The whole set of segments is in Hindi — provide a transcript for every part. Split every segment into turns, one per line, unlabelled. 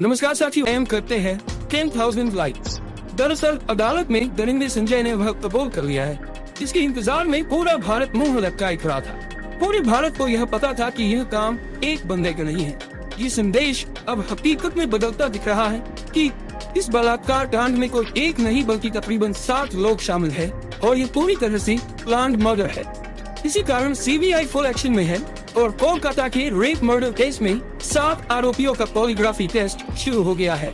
नमस्कार साथियों, एम करते हैं 10,000 लाइक्स। दरअसल अदालत में दरिंदे संजय ने वह कबूल कर लिया है जिसके इंतजार में पूरा भारत मुंह लटकाए खड़ा था। पूरे भारत को यह पता था कि यह काम एक बंदे का नहीं है। ये संदेश अब हकीकत में बदलता दिख रहा है कि इस बलात्कार कांड में कोई एक नहीं बल्कि तकरीबन 7 लोग शामिल है और ये पूरी तरह से प्लान्ड मर्डर है। इसी कारण सीबीआई फुल एक्शन में है और कोलकाता के रेप मर्डर केस में 7 आरोपियों का पॉलीग्राफी टेस्ट शुरू हो गया है।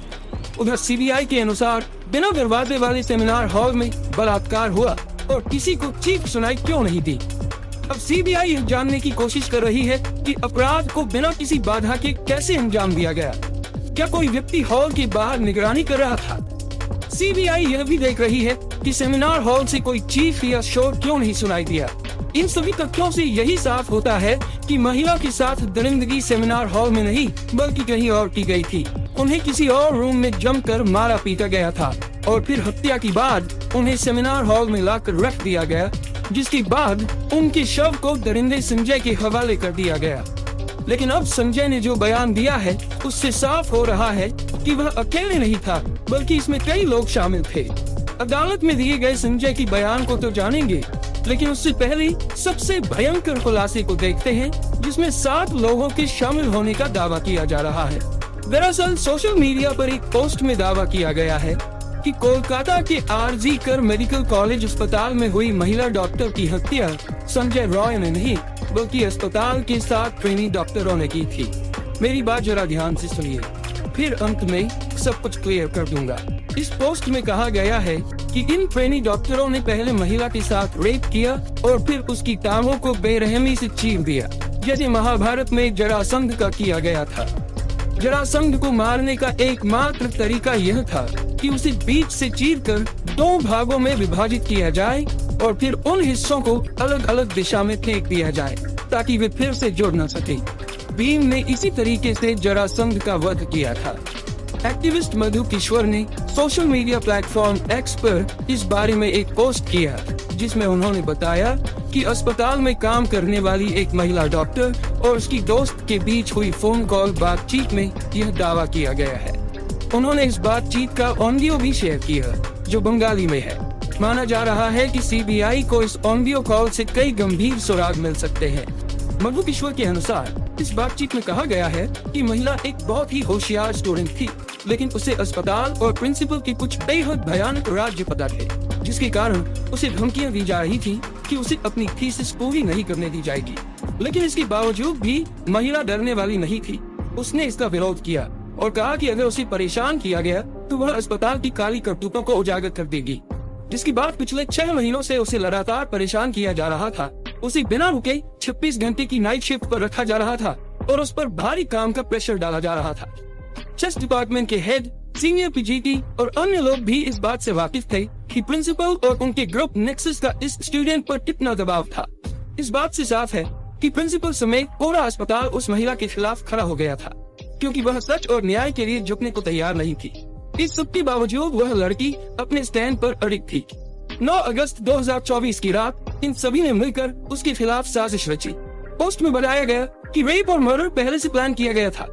उधर सीबीआई के अनुसार बिना दरवाजे वाले सेमिनार हॉल में बलात्कार हुआ और किसी को चीख सुनाई क्यों नहीं दी। अब सीबीआई यह जानने की कोशिश कर रही है कि अपराध को बिना किसी बाधा के कैसे अंजाम दिया गया। क्या कोई व्यक्ति हॉल के बाहर निगरानी कर रहा था? सीबीआई यह भी देख रही है कि सेमिनार हॉल से कोई चीख या शोर क्यों नहीं सुनाई दिया। इन सभी तथ्यों से यही साफ होता है कि महिला के साथ दरिंदगी सेमिनार हॉल में नहीं बल्कि कहीं और की गई थी। उन्हें किसी और रूम में जमकर मारा पीटा गया था और फिर हत्या के बाद उन्हें सेमिनार हॉल में लाकर रख दिया गया, जिसके बाद उनके शव को दरिंदे संजय के हवाले कर दिया गया। लेकिन अब संजय ने जो बयान दिया है उससे साफ हो रहा है कि वह अकेले नहीं था बल्कि इसमें कई लोग शामिल थे। अदालत में दिए गए संजय की बयान को तो जानेंगे, लेकिन उससे पहले सबसे भयंकर खुलासे को देखते हैं जिसमें 7 लोगों के शामिल होने का दावा किया जा रहा है। दरअसल सोशल मीडिया पर एक पोस्ट में दावा किया गया है कि कोलकाता के आरजी कर मेडिकल कॉलेज अस्पताल में हुई महिला डॉक्टर की हत्या संजय रॉय ने नहीं बल्कि अस्पताल के 7 ट्रेनी डॉक्टरों ने की थी। मेरी बात जरा ध्यान से सुनिए, फिर अंत में सब कुछ क्लियर कर दूंगा। इस पोस्ट में कहा गया है कि इन ट्रेनी डॉक्टरों ने पहले महिला के साथ रेप किया और फिर उसकी टांगों को बेरहमी से चीर दिया, जैसे महाभारत में जरासंध का किया गया था। जरासंध को मारने का एकमात्र तरीका यह था कि उसे बीच से चीरकर 2 भागों में विभाजित किया जाए और फिर उन हिस्सों को अलग अलग दिशा में फेंक दिया जाए ताकि वे फिर से जुड़ न सके। भीम ने इसी तरीके से जरासंध का वध किया था। एक्टिविस्ट मधु किशोर ने सोशल मीडिया प्लेटफॉर्म एक्स पर इस बारे में एक पोस्ट किया जिसमें उन्होंने बताया कि अस्पताल में काम करने वाली एक महिला डॉक्टर और उसकी दोस्त के बीच हुई फोन कॉल बातचीत में यह दावा किया गया है। उन्होंने इस बातचीत का ऑडियो भी शेयर किया जो बंगाली में है। माना जा रहा है कि सीबीआई को इस ऑडियो कॉल से कई गंभीर सुराग मिल सकते हैं। मधु किशोर के अनुसार इस बातचीत में कहा गया है कि महिला एक बहुत ही होशियार स्टूडेंट थी, लेकिन उसे अस्पताल और प्रिंसिपल की कुछ बेहद भयानक राज्य पता थे, जिसके कारण उसे धमकियां दी जा रही थी कि उसे अपनी थीसिस पूरी नहीं करने दी जाएगी। लेकिन इसके बावजूद भी महिला डरने वाली नहीं थी। उसने इसका विरोध किया और कहा कि अगर उसे परेशान किया गया तो वह अस्पताल की काली करतूतों को उजागर कर देगी। जिसके बाद पिछले 6 महीनों से उसे लगातार परेशान किया जा रहा था। उसे बिना रुके 26 घंटे की नाइट शिफ्ट पर रखा जा रहा था और उस पर भारी काम का प्रेशर डाला जा रहा था। चेस डिपार्टमेंट के हेड, सीनियर पीजीटी और अन्य लोग भी इस बात से वाकिफ थे कि प्रिंसिपल और उनके ग्रुप नेक्सस का इस स्टूडेंट पर कितना दबाव था। इस बात से साफ है कि प्रिंसिपल समेत पूरा अस्पताल उस महिला के खिलाफ खड़ा हो गया था, क्योंकि वह सच और न्याय के लिए झुकने को तैयार नहीं थी। इस सब के बावजूद वह लड़की अपने स्टैंड पर अड़िग थी। 9 अगस्त 2024 की रात इन सभी ने मिलकर उसके खिलाफ साजिश रची। पोस्ट में बताया गया कि रेप और मर्डर पहले से प्लान किया गया था।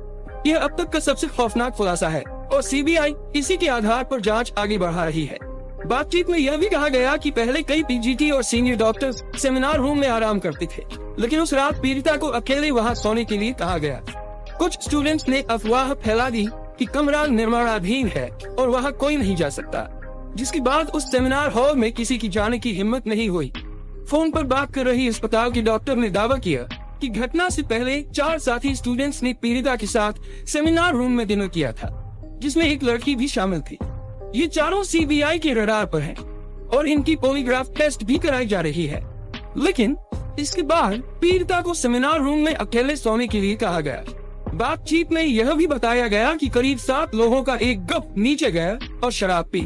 यह अब तक का सबसे खौफनाक खुलासा है और सीबीआई इसी के आधार पर जांच आगे बढ़ा रही है। बातचीत में यह भी कहा गया कि पहले कई पीजीटी और सीनियर डॉक्टर्स सेमिनार रूम में आराम करते थे, लेकिन उस रात पीड़िता को अकेले वहां सोने के लिए कहा गया। कुछ स्टूडेंट्स ने अफवाह फैला दी कि कमरा निर्माणाधीन है और वहां कोई नहीं जा सकता, जिसके बाद उस सेमिनार हॉल में किसी की जाने की हिम्मत नहीं हुई। फोन पर बात कर रही अस्पताल के डॉक्टर ने दावा किया कि घटना से पहले 4 साथी स्टूडेंट्स ने पीड़िता के साथ सेमिनार रूम में डिनर किया था, जिसमें एक लड़की भी शामिल थी। ये चारों सीबीआई के रडार पर हैं और इनकी पॉलीग्राफ टेस्ट भी कराई जा रही है। लेकिन इसके बाद पीड़िता को सेमिनार रूम में अकेले सोने के लिए कहा गया। बातचीत में यह भी बताया गया कि करीब 7 लोगों का एक ग्रुप नीचे गया और शराब पी।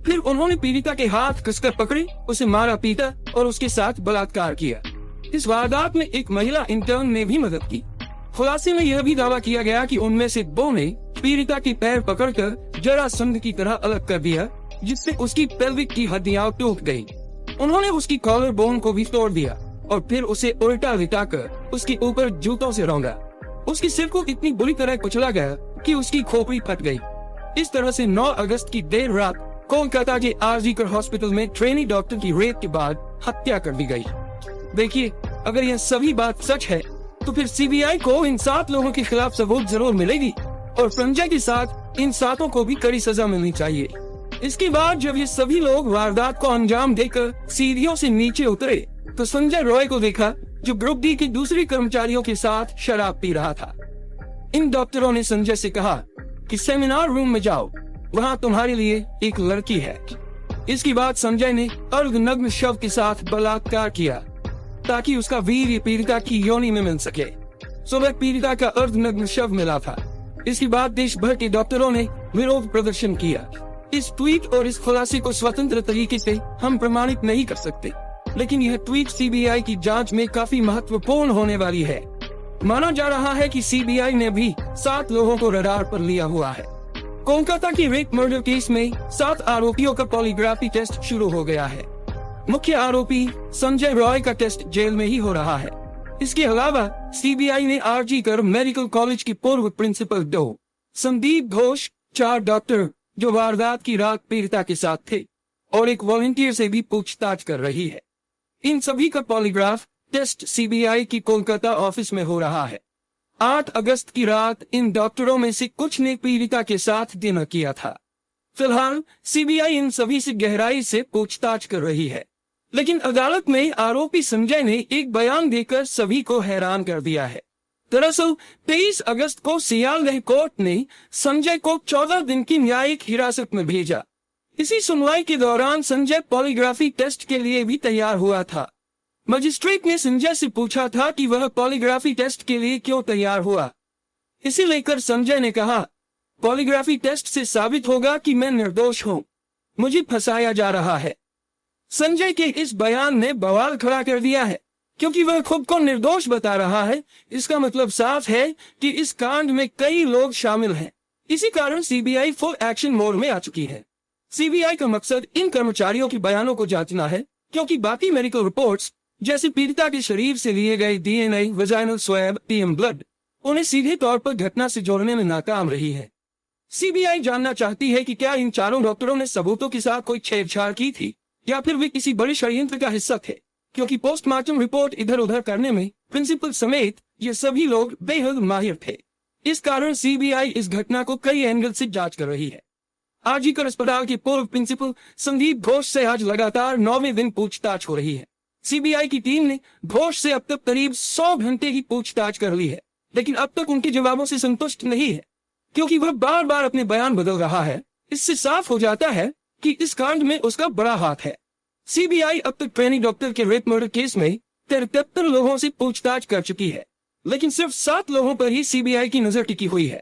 फिर उन्होंने पीड़िता के हाथ कसकर पकड़े, उसे मारा पीटा और उसके साथ बलात्कार किया। इस वारदात में एक महिला इंटर्न ने भी मदद की। खुलासे में यह भी दावा किया गया कि उनमें से 2 ने पीड़िता की पैर पकड़कर जरासंध की तरह अलग कर दिया, जिससे उसकी पेल्विक की हड्डियां टूट गयी। उन्होंने उसकी कॉलर बोन को भी तोड़ दिया और फिर उसे उल्टा लिटाकर उसके ऊपर जूतों से रौंदा। उसके सिर को इतनी बुरी तरह कुचला गया कि उसकी खोपड़ी फट गई। इस तरह से 9 अगस्त की देर रात कोलकाता के आरजी कर हॉस्पिटल में ट्रेनी डॉक्टर की रेप के बाद हत्या कर दी गई। देखिए, अगर यह सभी बात सच है तो फिर सीबीआई को इन 7 लोगों के खिलाफ सबूत जरूर मिलेगी और संजय के साथ इन 7 को भी कड़ी सजा मिलनी चाहिए। इसके बाद जब ये सभी लोग वारदात को अंजाम देकर सीढ़ियों से नीचे उतरे तो संजय रॉय को देखा, जो ग्रुप डी के दूसरे कर्मचारियों के साथ शराब पी रहा था। इन डॉक्टरों ने संजय से कहा कि सेमिनार रूम में जाओ, वहाँ तुम्हारे लिए एक लड़की है। इसके बाद संजय ने अर्धनग्न शव के साथ बलात्कार किया ताकि उसका वीर्य पीड़िता की योनि में मिल सके। सुबह पीड़िता का अर्धनग्न शव मिला था। इसके बाद देश भर के डॉक्टरों ने विरोध प्रदर्शन किया। इस ट्वीट और इस खुलासे को स्वतंत्र तरीके से हम प्रमाणित नहीं कर सकते, लेकिन यह ट्वीट सीबीआई की जांच में काफी महत्वपूर्ण होने वाली है। माना जा रहा है कि सीबीआई ने भी 7 लोगों को रडार पर लिया हुआ है। कोलकाता की रेप मर्डर केस में 7 आरोपियों का पॉलीग्राफी टेस्ट शुरू हो गया है। मुख्य आरोपी संजय रॉय का टेस्ट जेल में ही हो रहा है। इसके अलावा सीबीआई ने आरजी कर मेडिकल कॉलेज के पूर्व प्रिंसिपल संदीप घोष, 4 डॉक्टर जो वारदात की रात पीड़िता के साथ थे और एक वॉलंटियर से भी पूछताछ कर रही है। इन सभी का पॉलीग्राफ टेस्ट सीबीआई की कोलकाता ऑफिस में हो रहा है। 8 अगस्त की रात इन डॉक्टरों में से कुछ ने पीड़िता के साथ डिनर किया था। फिलहाल सीबीआई इन सभी से गहराई से पूछताछ कर रही है, लेकिन अदालत में आरोपी संजय ने एक बयान देकर सभी को हैरान कर दिया है। दरअसल 23 अगस्त को सियालदह कोर्ट ने संजय को 14 दिन की न्यायिक हिरासत में भेजा। इसी सुनवाई के दौरान संजय पॉलीग्राफी टेस्ट के लिए भी तैयार हुआ था। मजिस्ट्रेट ने संजय से पूछा था कि वह पॉलीग्राफी टेस्ट के लिए क्यों तैयार हुआ। इसे लेकर संजय ने कहा, पॉलीग्राफी टेस्ट से साबित होगा कि मैं निर्दोष हूँ, मुझे फंसाया जा रहा है। संजय के इस बयान ने बवाल खड़ा कर दिया है, क्योंकि वह खुद को निर्दोष बता रहा है। इसका मतलब साफ है कि इस कांड में कई लोग शामिल हैं। इसी कारण सीबीआई फुल एक्शन मोड में आ चुकी है। सीबीआई का मकसद इन कर्मचारियों के बयानों को जांचना है, क्योंकि बाकी मेडिकल रिपोर्ट्स जैसे पीड़िता के शरीर से लिए गए DNA, vaginal swab, PM blood, उन्हें सीधे तौर पर घटना से जोड़ने में नाकाम रही है। सीबीआई जानना चाहती है कि क्या इन 4 डॉक्टरों ने सबूतों के साथ कोई छेड़छाड़ की थी या फिर वे किसी बड़े षड्यंत्र का हिस्सा थे, क्योंकि पोस्टमार्टम रिपोर्ट इधर उधर करने में प्रिंसिपल समेत ये सभी लोग बेहद माहिर थे। इस कारण सीबीआई इस घटना को कई एंगल से जांच कर रही है। आरजी कर अस्पताल के पूर्व प्रिंसिपल संदीप घोष से आज लगातार 9वें दिन पूछताछ हो रही है। सीबीआई की टीम ने घोष से अब तक करीब 100 घंटे की पूछताछ कर ली है, लेकिन अब तक उनके जवाबों से संतुष्ट नहीं है, क्योंकि वह बार बार अपने बयान बदल रहा है। इससे साफ हो जाता है कि इस कांड में उसका बड़ा हाथ है। सीबीआई अब तक ट्रेनी डॉक्टर के रेप मर्डर केस में 73 लोगों से पूछताछ कर चुकी है, लेकिन सिर्फ 7 लोगों पर ही सीबीआई की नजर टिकी हुई है।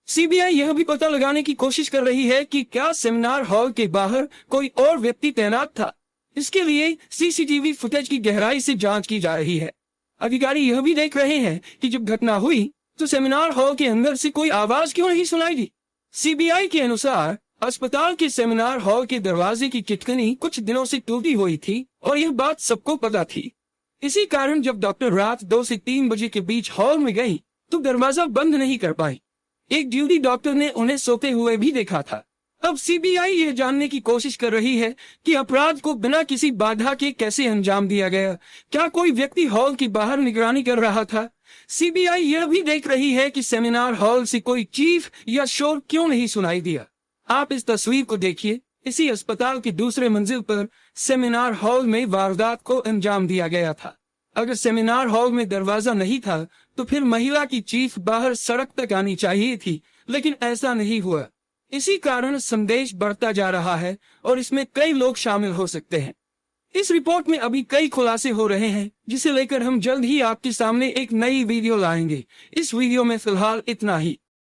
सीबीआई यह भी पता लगाने की कोशिश कर रही है कि क्या सेमिनार हॉल के बाहर कोई और व्यक्ति तैनात था। इसके लिए सीसीटीवी फुटेज की गहराई से जांच की जा रही है। अधिकारी यह भी देख रहे हैं कि जब घटना हुई तो सेमिनार हॉल के अंदर से कोई आवाज क्यों नहीं सुनाई दी। सीबीआई के अनुसार अस्पताल के सेमिनार हॉल के दरवाजे की चिटकनी कुछ दिनों से टूटी हुई थी और यह बात सबको पता थी। इसी कारण जब डॉक्टर रात 2 से 3 बजे के बीच हॉल में गई तो दरवाजा बंद नहीं कर पाई। एक ड्यूटी डॉक्टर ने उन्हें सोते हुए भी देखा था। अब सीबीआई यह जानने की कोशिश कर रही है कि अपराध को बिना किसी बाधा के कैसे अंजाम दिया गया। क्या कोई व्यक्ति हॉल के बाहर निगरानी कर रहा था। सीबीआई यह भी देख रही है कि सेमिनार हॉल से कोई चीख या शोर क्यों नहीं सुनाई दिया। आप इस तस्वीर को देखिए। इसी अस्पताल की दूसरे मंजिल पर सेमिनार हॉल में वारदात को अंजाम दिया गया था। अगर सेमिनार हॉल में दरवाजा नहीं था तो फिर महिला की चीख बाहर सड़क तक आनी चाहिए थी, लेकिन ऐसा नहीं हुआ। इसी कारण संदेश बढ़ता जा रहा है और इसमें कई लोग शामिल हो सकते हैं। इस रिपोर्ट में अभी कई खुलासे हो रहे हैं, जिसे लेकर हम जल्द ही आपके सामने एक नई वीडियो लाएंगे। इस वीडियो में फिलहाल इतना ही।